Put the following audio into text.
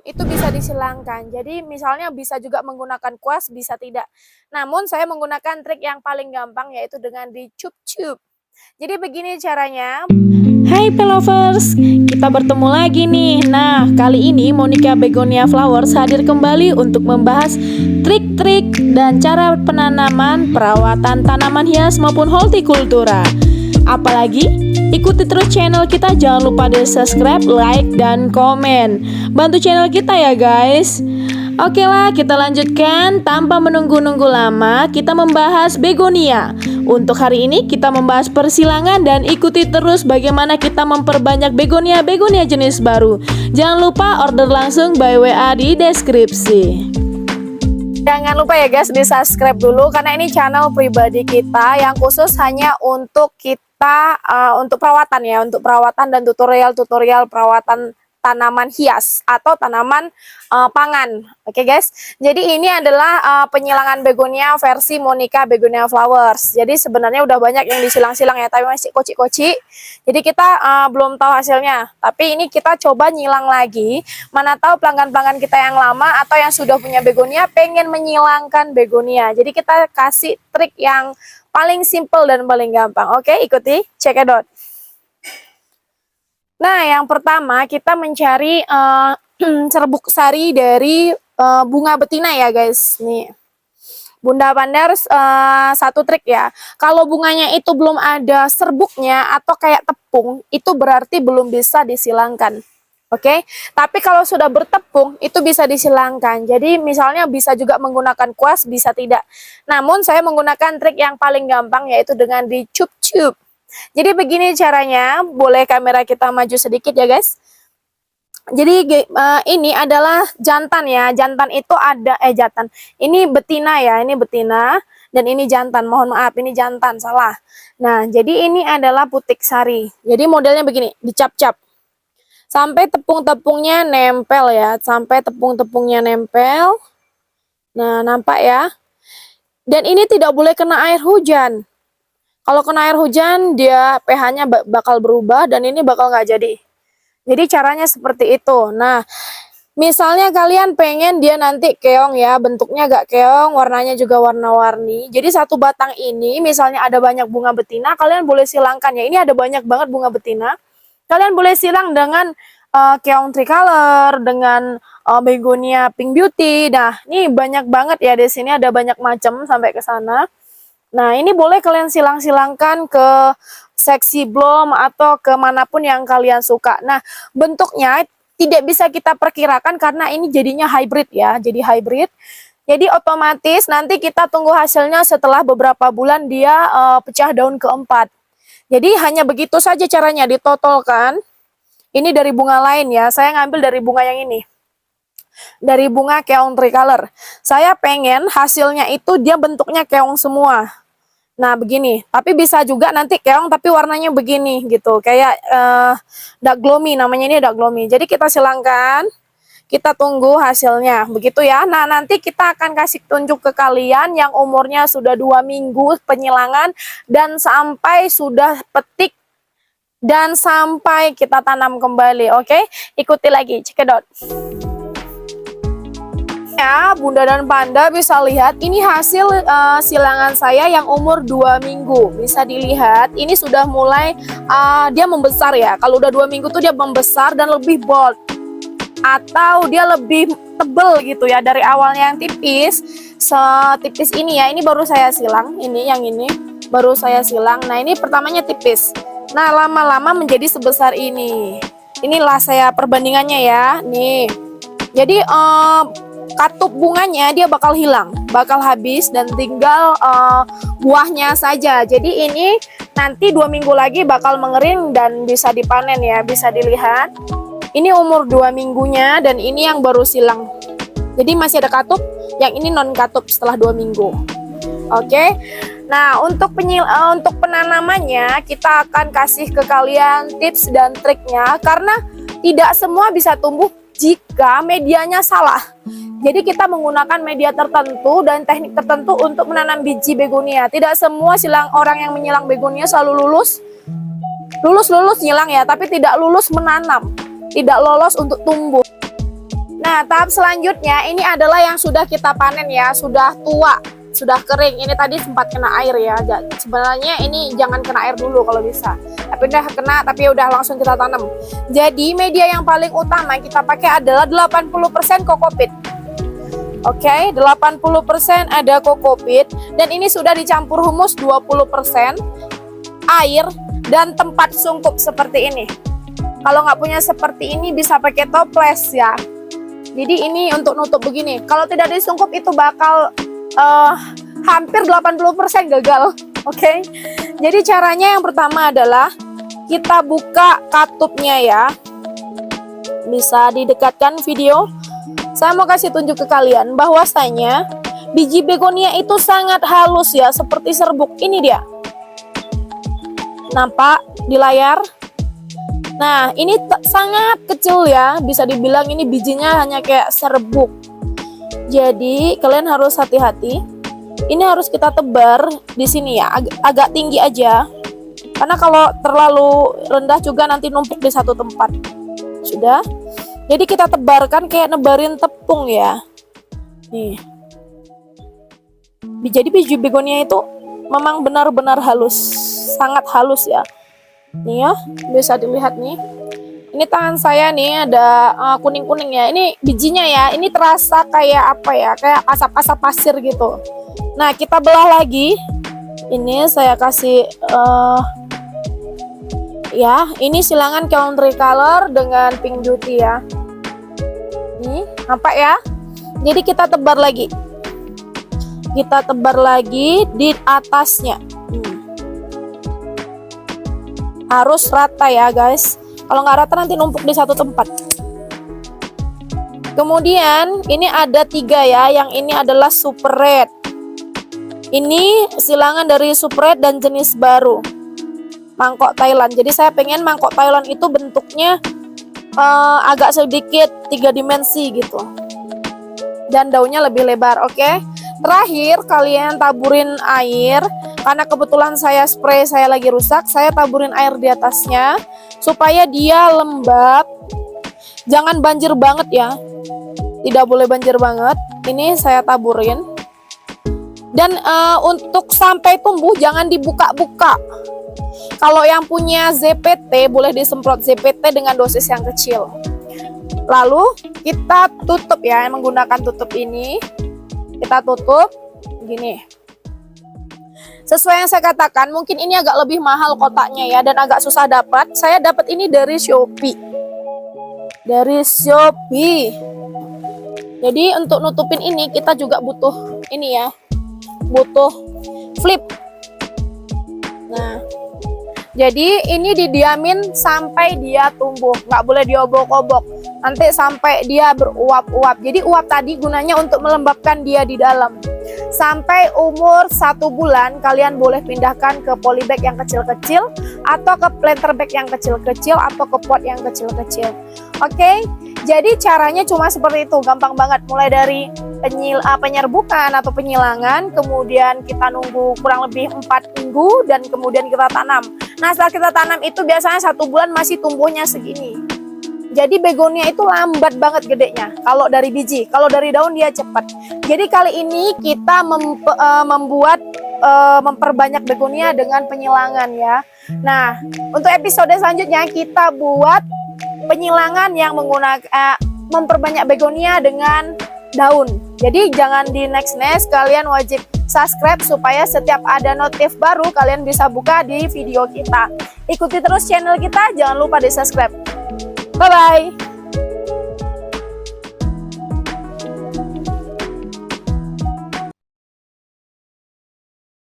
itu bisa disilangkan. Jadi misalnya bisa juga menggunakan kuas, bisa tidak. Namun saya menggunakan trik yang paling gampang yaitu dengan dicup-cup. Jadi begini caranya. Hai Pelovers, kita bertemu lagi nih. Nah, kali ini Monica Begonia Flowers hadir kembali untuk membahas trik-trik dan cara penanaman, perawatan tanaman hias maupun hortikultura. Apalagi, ikuti terus channel kita, jangan lupa di subscribe, like, dan komen. Bantu channel kita ya guys. Oke lah, kita lanjutkan tanpa menunggu-nunggu lama. Kita membahas begonia. Untuk hari ini kita membahas persilangan dan ikuti terus bagaimana kita memperbanyak begonia jenis baru. Jangan lupa order langsung by WA di deskripsi. Jangan lupa ya guys, di subscribe dulu karena ini channel pribadi kita yang khusus hanya untuk kita untuk perawatan ya, untuk perawatan dan tutorial perawatan tanaman hias atau tanaman pangan. Oke guys, jadi ini adalah penyilangan begonia versi Monica Begonia Flowers. Jadi sebenarnya udah banyak yang disilang-silang ya, tapi masih koci-koci. Jadi kita belum tahu hasilnya, tapi ini kita coba nyilang lagi. Mana tahu pelanggan-pelanggan kita yang lama atau yang sudah punya begonia pengen menyilangkan begonia. Jadi kita kasih trik yang paling simple dan paling gampang. Oke, ikuti, check it out. Nah, yang pertama kita mencari serbuk sari dari bunga betina ya guys. Nih, Bunda Pandar satu trik ya. Kalau bunganya itu belum ada serbuknya atau kayak tepung, itu berarti belum bisa disilangkan. Oke, tapi kalau sudah bertepung itu bisa disilangkan. Jadi misalnya bisa juga menggunakan kuas, bisa tidak. Namun saya menggunakan trik yang paling gampang yaitu dengan dicup-cup. Jadi begini caranya, boleh kamera kita maju sedikit ya guys. Jadi ini adalah jantan ya, jantan itu ada jantan. Ini betina ya, ini betina dan ini jantan. Mohon maaf, ini jantan, salah. Nah, jadi ini adalah putik sari. Jadi modelnya begini, dicap-cap. Sampai tepung-tepungnya nempel ya, sampai tepung-tepungnya nempel. Nah, nampak ya. Dan ini tidak boleh kena air hujan. Kalau kena air hujan, dia pH-nya bakal berubah dan ini bakal nggak jadi. Jadi caranya seperti itu. Nah, misalnya kalian pengen dia nanti keong ya, bentuknya nggak keong, warnanya juga warna-warni. Jadi satu batang ini, misalnya ada banyak bunga betina, kalian boleh silangkan ya. Ini ada banyak banget bunga betina. Kalian boleh silang dengan keong tricolor, dengan begonia pink beauty. Nah, ini banyak banget ya di sini, ada banyak macam sampai ke sana. Nah, ini boleh kalian silang-silangkan ke seksi bloom atau kemanapun yang kalian suka. Nah, bentuknya tidak bisa kita perkirakan karena ini jadinya hybrid ya, jadi hybrid. Jadi otomatis nanti kita tunggu hasilnya setelah beberapa bulan dia pecah daun keempat. Jadi hanya begitu saja caranya, ditotolkan. Ini dari bunga lain ya, saya ngambil dari bunga yang ini. Dari bunga keong tricolor. Saya pengen hasilnya itu dia bentuknya keong semua. Nah, begini. Tapi bisa juga nanti keong tapi warnanya begini gitu. Kayak dark gloomy, namanya ini dark gloomy. Jadi kita silangkan, kita tunggu hasilnya. Begitu ya. Nah, nanti kita akan kasih tunjuk ke kalian yang umurnya sudah 2 minggu penyilangan dan sampai sudah petik dan sampai kita tanam kembali. Oke? Ikuti lagi, cekidot. Ya, Bunda dan Panda bisa lihat ini hasil silangan saya yang umur 2 minggu. Bisa dilihat ini sudah mulai dia membesar ya. Kalau udah 2 minggu tuh dia membesar dan lebih bold atau dia lebih tebel gitu ya. Dari awalnya yang tipis, setipis ini ya. Ini baru saya silang, ini yang ini baru saya silang. Nah, ini pertamanya tipis. Nah, lama-lama menjadi sebesar ini. Inilah saya perbandingannya ya. Nih. Jadi katup bunganya dia bakal hilang, bakal habis dan tinggal buahnya saja. Jadi ini nanti 2 minggu lagi bakal mengering dan bisa dipanen ya, bisa dilihat. Ini umur 2 minggunya dan ini yang baru silang. Jadi masih ada katup, yang ini non katup setelah 2 minggu. Oke. Nah, untuk penanamannya kita akan kasih ke kalian tips dan triknya karena tidak semua bisa tumbuh jika medianya salah. Jadi kita menggunakan media tertentu dan teknik tertentu untuk menanam biji begonia. Tidak semua orang yang menyilang begonia selalu lulus nyilang ya, tapi tidak lulus menanam, tidak lolos untuk tumbuh. Nah, tahap selanjutnya ini adalah yang sudah kita panen ya, sudah tua, sudah kering. Ini tadi sempat kena air ya. Sebenarnya ini jangan kena air dulu kalau bisa. Tapi udah kena, tapi udah langsung kita tanam. Jadi media yang paling utama kita pakai adalah 80% kokopit. Oke, 80% ada kokopit dan ini sudah dicampur humus 20%, air dan tempat sungkup seperti ini. Kalau nggak punya seperti ini bisa pakai toples ya. Jadi ini untuk nutup begini. Kalau tidak disungkup itu bakal hampir 80% gagal. Oke. Jadi caranya yang pertama adalah kita buka katupnya ya. Bisa didekatkan video. Saya mau kasih tunjuk ke kalian bahwasanya biji begonia itu sangat halus ya, seperti serbuk. Ini dia. Nampak di layar? Nah, ini sangat kecil ya, bisa dibilang ini bijinya hanya kayak serbuk. Jadi, kalian harus hati-hati. Ini harus kita tebar di sini ya, agak tinggi aja. Karena kalau terlalu rendah juga nanti numpuk di satu tempat. Sudah? Jadi kita tebarkan kayak nebarin tepung ya. Nih. Jadi biji begonia itu memang benar-benar halus, sangat halus ya. Nih ya, bisa dilihat nih. Ini tangan saya nih ada kuning-kuning ya. Ini bijinya ya. Ini terasa kayak apa ya? Kayak asap-asap pasir gitu. Nah, kita belah lagi. Ini saya kasih ya, ini silangan country color dengan pink beauty ya. Nih, nampak ya? Jadi kita tebar lagi. Kita tebar lagi di atasnya. Harus rata ya guys, kalau nggak rata nanti numpuk di satu tempat. Kemudian ini ada 3 ya, yang ini adalah super red. Ini silangan dari super red dan jenis baru, mangkok Thailand. Jadi saya pengen mangkok Thailand itu bentuknya agak sedikit 3 dimensi gitu, dan daunnya lebih lebar. Oke. Terakhir kalian taburin air. Karena kebetulan saya spray saya lagi rusak, saya taburin air di atasnya supaya dia lembab. Jangan banjir banget ya. Tidak boleh banjir banget. Ini saya taburin. Dan untuk sampai tumbuh jangan dibuka-buka. Kalau yang punya ZPT boleh disemprot ZPT dengan dosis yang kecil. Lalu kita tutup ya, menggunakan tutup ini. Kita tutup gini. Sesuai yang saya katakan, mungkin ini agak lebih mahal kotaknya ya, dan agak susah dapat. Saya dapat ini dari Shopee. Dari Shopee. Jadi untuk nutupin ini kita juga butuh ini ya. Butuh flip. Nah, jadi ini didiamin sampai dia tumbuh. Nggak boleh diobok-obok. Nanti sampai dia beruap-uap. Jadi uap tadi gunanya untuk melembabkan dia di dalam. Sampai umur 1 bulan kalian boleh pindahkan ke polybag yang kecil-kecil, atau ke planter bag yang kecil-kecil, atau ke pot yang kecil-kecil. Oke, jadi caranya cuma seperti itu, gampang banget. Mulai dari penyerbukan atau penyilangan, kemudian kita nunggu kurang lebih 4 minggu, dan kemudian kita tanam. Nah, setelah kita tanam itu biasanya 1 bulan masih tumbuhnya segini. Jadi begonia itu lambat banget gedenya kalau dari biji, kalau dari daun dia cepat. Jadi kali ini kita memperbanyak begonia dengan penyilangan ya. Nah, untuk episode selanjutnya kita buat penyilangan yang menggunakan memperbanyak begonia dengan daun. Jadi jangan di next, kalian wajib subscribe supaya setiap ada notif baru kalian bisa buka di video kita. Ikuti terus channel kita, jangan lupa di subscribe. Bye-bye.